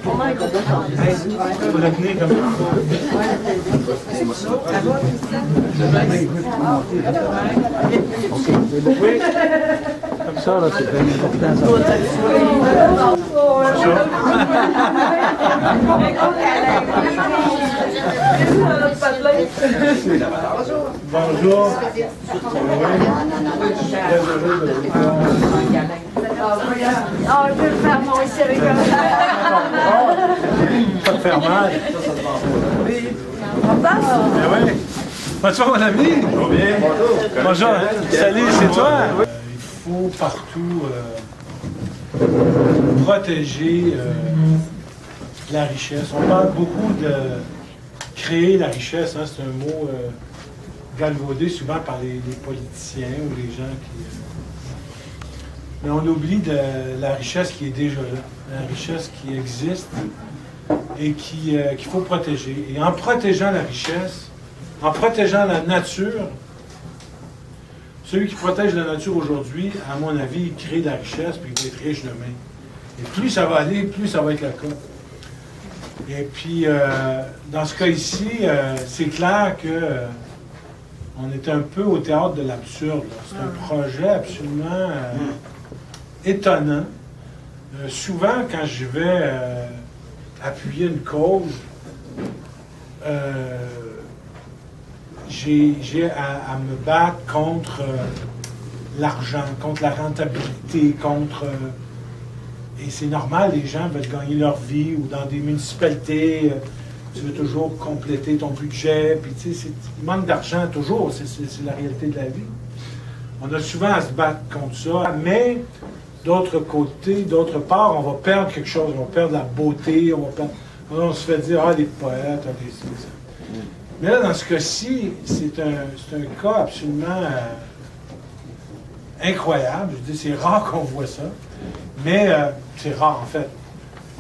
Faut la tenir comme oui. Comme ça, là, c'est bien important. Bonjour. Oh, je vais le faire moi aussi avec un Pas de faire mal. On passe? Ben oui. Bonjour mon ami. Bonjour. Bonjour. Salut, c'est toi? Il faut partout protéger la richesse. On parle beaucoup de créer la richesse, hein, c'est un mot galvaudé souvent par les politiciens ou les gens qui... Mais on oublie de la richesse qui est déjà là, la richesse qui existe et qu'il faut protéger. Et en protégeant la richesse, en protégeant la nature, celui qui protège la nature aujourd'hui, à mon avis, il crée de la richesse puis il va être riche demain. Et plus ça va aller, plus ça va être le cas. Et puis, dans ce cas ici, c'est clair que on est un peu au théâtre de l'absurde. C'est un projet absolument étonnant. Souvent, quand je vais appuyer une cause, j'ai à me battre contre l'argent, contre la rentabilité, contre... et c'est normal, les gens veulent gagner leur vie, ou dans des municipalités, tu veux toujours compléter ton budget, puis tu sais, il manque d'argent toujours, c'est la réalité de la vie. On a souvent à se battre contre ça, mais d'autre côté, d'autre part, on va perdre quelque chose, on va perdre la beauté, on se fait dire, ah, les poètes, ah, des... Mais là, dans ce cas-ci, c'est un cas absolument incroyable. Je dis, c'est rare qu'on voit ça. Mais c'est rare, en fait.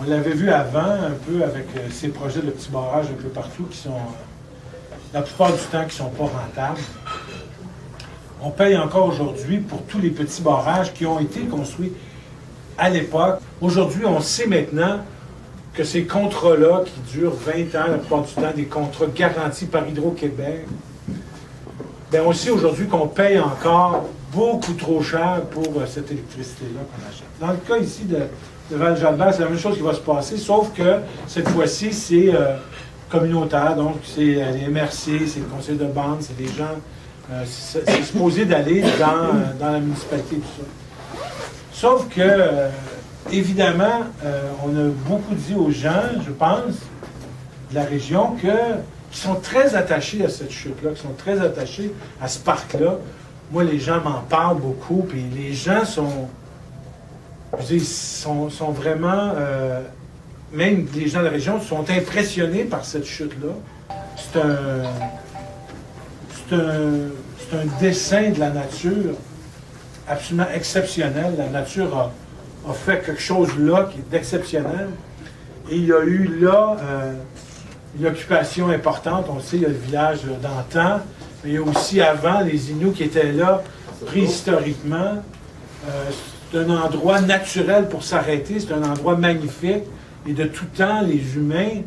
On l'avait vu avant, un peu, avec ces projets de petits barrages un peu partout, qui sont, la plupart du temps, qui ne sont pas rentables. On paye encore aujourd'hui pour tous les petits barrages qui ont été construits à l'époque. Aujourd'hui, on sait maintenant que ces contrats-là, qui durent 20 ans, la plupart du temps, des contrats garantis par Hydro-Québec, bien, on sait aujourd'hui qu'on paye encore beaucoup trop cher pour cette électricité-là qu'on achète. Dans le cas ici de Val-Jalbert, c'est la même chose qui va se passer, sauf que cette fois-ci, c'est communautaire, donc c'est les MRC, c'est le conseil de bande, c'est des gens, c'est supposé d'aller dans la municipalité, tout ça. Sauf que... évidemment, on a beaucoup dit aux gens, je pense, de la région, qui sont très attachés à cette chute-là, qui sont très attachés à ce parc-là. Moi, les gens m'en parlent beaucoup, puis les gens sont vraiment, même les gens de la région, sont impressionnés par cette chute-là. C'est un dessin de la nature absolument exceptionnel. La nature a fait quelque chose là qui est d'exceptionnel. Et il y a eu là une occupation importante. On sait, il y a le village d'antan, mais il y a aussi avant les Inuits qui étaient là préhistoriquement. C'est un endroit naturel pour s'arrêter, c'est un endroit magnifique. Et de tout temps, les humains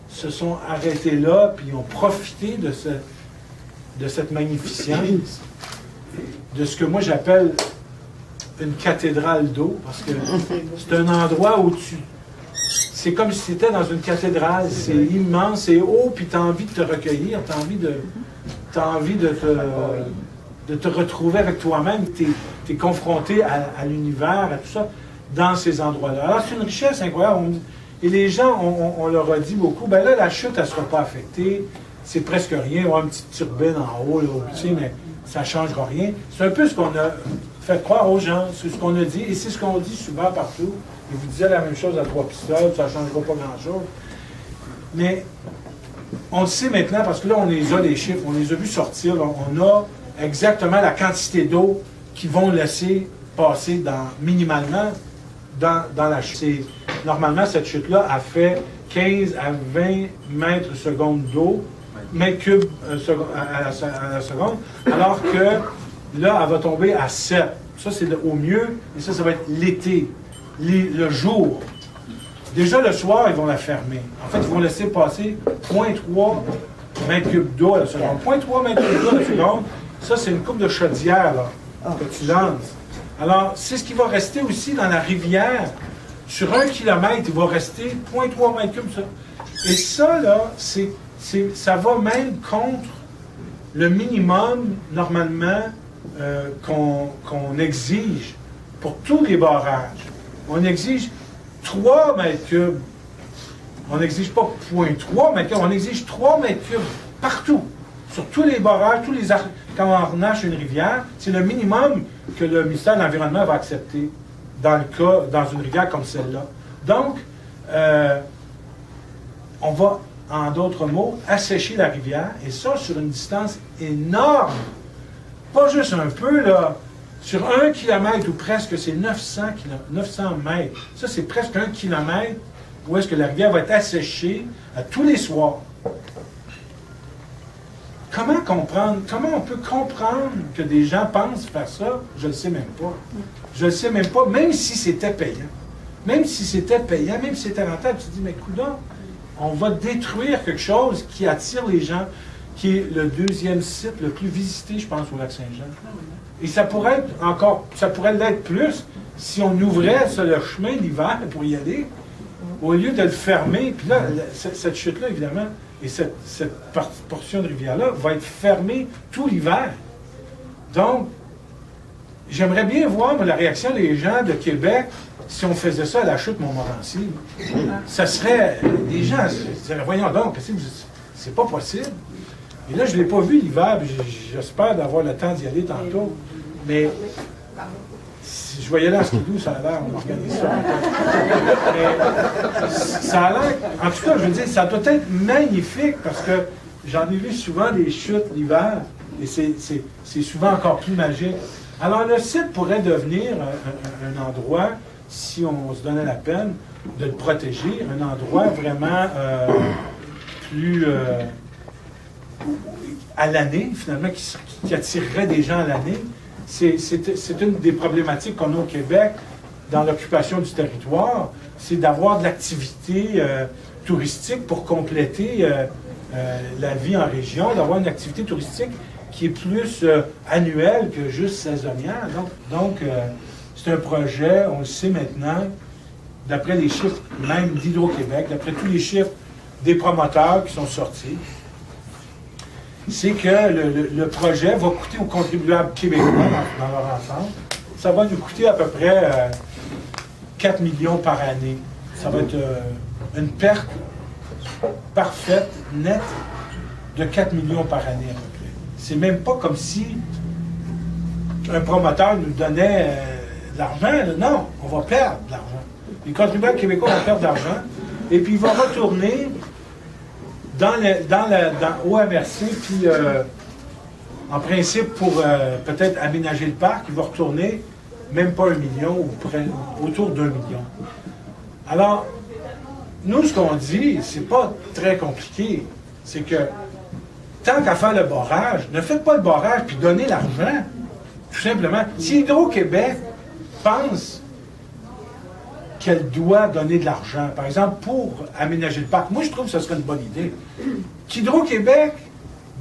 se sont arrêtés là, puis ont profité de cette magnificence, de ce que moi j'appelle une cathédrale d'eau, parce que c'est un endroit où c'est comme si tu étais dans une cathédrale, c'est immense, c'est haut, puis tu as envie de te recueillir, tu as envie de te retrouver avec toi-même, tu es confronté à l'univers, à tout ça, dans ces endroits-là. Alors c'est une richesse incroyable. Et les gens, on leur a dit beaucoup, ben là, la chute, elle ne sera pas affectée, c'est presque rien, on a une petite turbine en haut, là, tu sais, mais ça ne changera rien. C'est un peu ce qu'on a fait croire aux gens, c'est ce qu'on a dit, et c'est ce qu'on dit souvent partout. Ils vous disaient la même chose à Trois-Pistoles, ça ne changera pas grand-chose. Mais on le sait maintenant, parce que là, on les a, les chiffres, on les a vus sortir, là, on a exactement la quantité d'eau qu'ils vont laisser passer minimalement dans la chute. Normalement, cette chute-là a fait 15 à 20 mètres secondes d'eau, mètres cubes à la seconde, alors que là, elle va tomber à 7. Ça, c'est au mieux, et ça va être l'été. le jour. Déjà le soir, ils vont la fermer. En fait, ils vont laisser passer 0,3 mètres cubes d'eau à la seconde. 0,3 mètres cubes d'eau à la seconde, ça, c'est une coupe de chaudière là, que tu lances. Alors, c'est ce qui va rester aussi dans la rivière. Sur 1 kilomètre, il va rester 0,3 mètres cubes. Ça. Et ça, là, ça va même contre le minimum, normalement, qu'on exige pour tous les barrages. On exige 3 mètres cubes. On n'exige pas 0,3 mètres cubes, on exige 3 mètres cubes partout. Sur tous les barrages, quand on harnache une rivière, c'est le minimum que le ministère de l'Environnement va accepter dans une rivière comme celle-là. Donc, on va, en d'autres mots, assécher la rivière, et ça sur une distance énorme. Pas juste un peu, là. Sur 1 kilomètre, ou presque, c'est 900 mètres. Ça, c'est presque 1 kilomètre où est-ce que la rivière va être asséchée à tous les soirs. Comment on peut comprendre que des gens pensent faire ça? Je ne le sais même pas. Je ne le sais même pas, même si c'était payant. Même si c'était payant, même si c'était rentable, tu te dis, mais coudonc, on va détruire quelque chose qui attire les gens, qui est le 2e site le plus visité, je pense, au Lac-Saint-Jean. Et ça pourrait l'être plus si on ouvrait le chemin l'hiver pour y aller, au lieu de le fermer. Puis là, cette chute-là, évidemment, et cette portion de rivière-là va être fermée tout l'hiver. Donc, j'aimerais bien voir la réaction des gens de Québec si on faisait ça à la chute Montmorency. Ça serait... Les gens diraient, voyons donc, c'est pas possible. Et là, je ne l'ai pas vu l'hiver, j'espère d'avoir le temps d'y aller tantôt. Mais si je voyais là en skidoo, ça a l'air, on organise ça. Mais ça a l'air, en tout cas, je veux dire, ça doit être magnifique parce que j'en ai vu souvent des chutes l'hiver et c'est souvent encore plus magique. Alors, le site pourrait devenir un endroit, si on se donnait la peine de le protéger, un endroit vraiment plus à l'année, finalement, qui attirerait des gens à l'année. C'est une des problématiques qu'on a au Québec dans l'occupation du territoire, c'est d'avoir de l'activité touristique pour compléter la vie en région, d'avoir une activité touristique qui est plus annuelle que juste saisonnière. Donc c'est un projet, on le sait maintenant, d'après les chiffres même d'Hydro-Québec, d'après tous les chiffres des promoteurs qui sont sortis, c'est que le projet va coûter aux contribuables québécois dans leur ensemble. Ça va nous coûter à peu près 4 millions par année. Ça va être une perte parfaite, nette, de 4 millions par année à peu près. C'est même pas comme si un promoteur nous donnait de l'argent. Non, on va perdre de l'argent. Les contribuables québécois vont perdre de l'argent. Et puis il va retourner dans OMRC, puis en principe, pour peut-être aménager le parc, il va retourner même pas 1 million, ou autour d'1 million. Alors, nous, ce qu'on dit, c'est pas très compliqué. C'est que, tant qu'à faire le barrage, ne faites pas le barrage, puis donnez l'argent. Tout simplement. Si Hydro-Québec pense qu'elle doit donner de l'argent, par exemple, pour aménager le parc. Moi, je trouve que ce serait une bonne idée. Qu'Hydro-Québec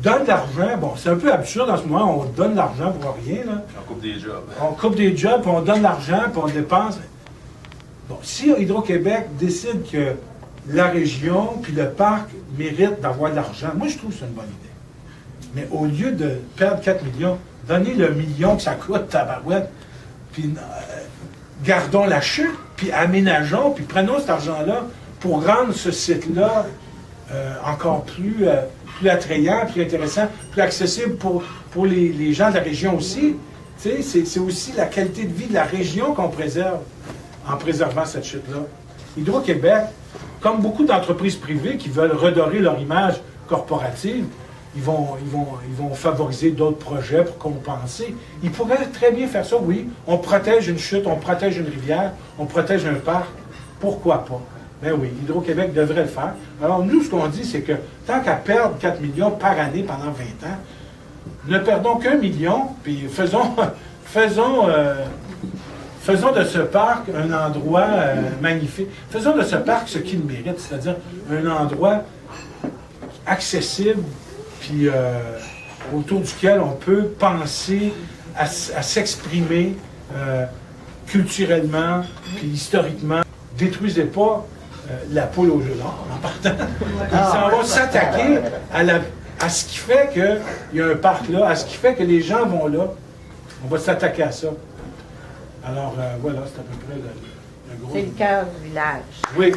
donne de l'argent, bon, c'est un peu absurde en ce moment, on donne de l'argent pour rien, là. On coupe des jobs. On coupe des jobs, puis on donne de l'argent, puis on dépense. Bon, si Hydro-Québec décide que la région, puis le parc méritent d'avoir de l'argent, moi, je trouve que c'est une bonne idée. Mais au lieu de perdre 4 millions, donnez le million que ça coûte, tabarouette, puis gardons la chute, puis aménageons, puis prenons cet argent-là pour rendre ce site-là encore plus attrayant, plus intéressant, plus accessible pour les gens de la région aussi. Tu sais, c'est aussi la qualité de vie de la région qu'on préserve en préservant cette chute-là. Hydro-Québec, comme beaucoup d'entreprises privées qui veulent redorer leur image corporative, ils vont favoriser d'autres projets pour compenser. Ils pourraient très bien faire ça, oui. On protège une chute, on protège une rivière, on protège un parc. Pourquoi pas? Ben oui, Hydro-Québec devrait le faire. Alors nous, ce qu'on dit, c'est que tant qu'à perdre 4 millions par année pendant 20 ans, ne perdons qu'1 million, puis faisons faisons de ce parc un endroit magnifique. Faisons de ce parc ce qu'il mérite, c'est-à-dire un endroit accessible, puis autour duquel on peut penser à s'exprimer culturellement, puis historiquement. Détruisez pas la poule au jeu d'or en partant. Ils s'en vont s'attaquer à ce qui fait qu'il y a un parc là, à ce qui fait que les gens vont là. On va s'attaquer à ça. Alors voilà, c'est à peu près le gros. C'est le cœur du village. Oui.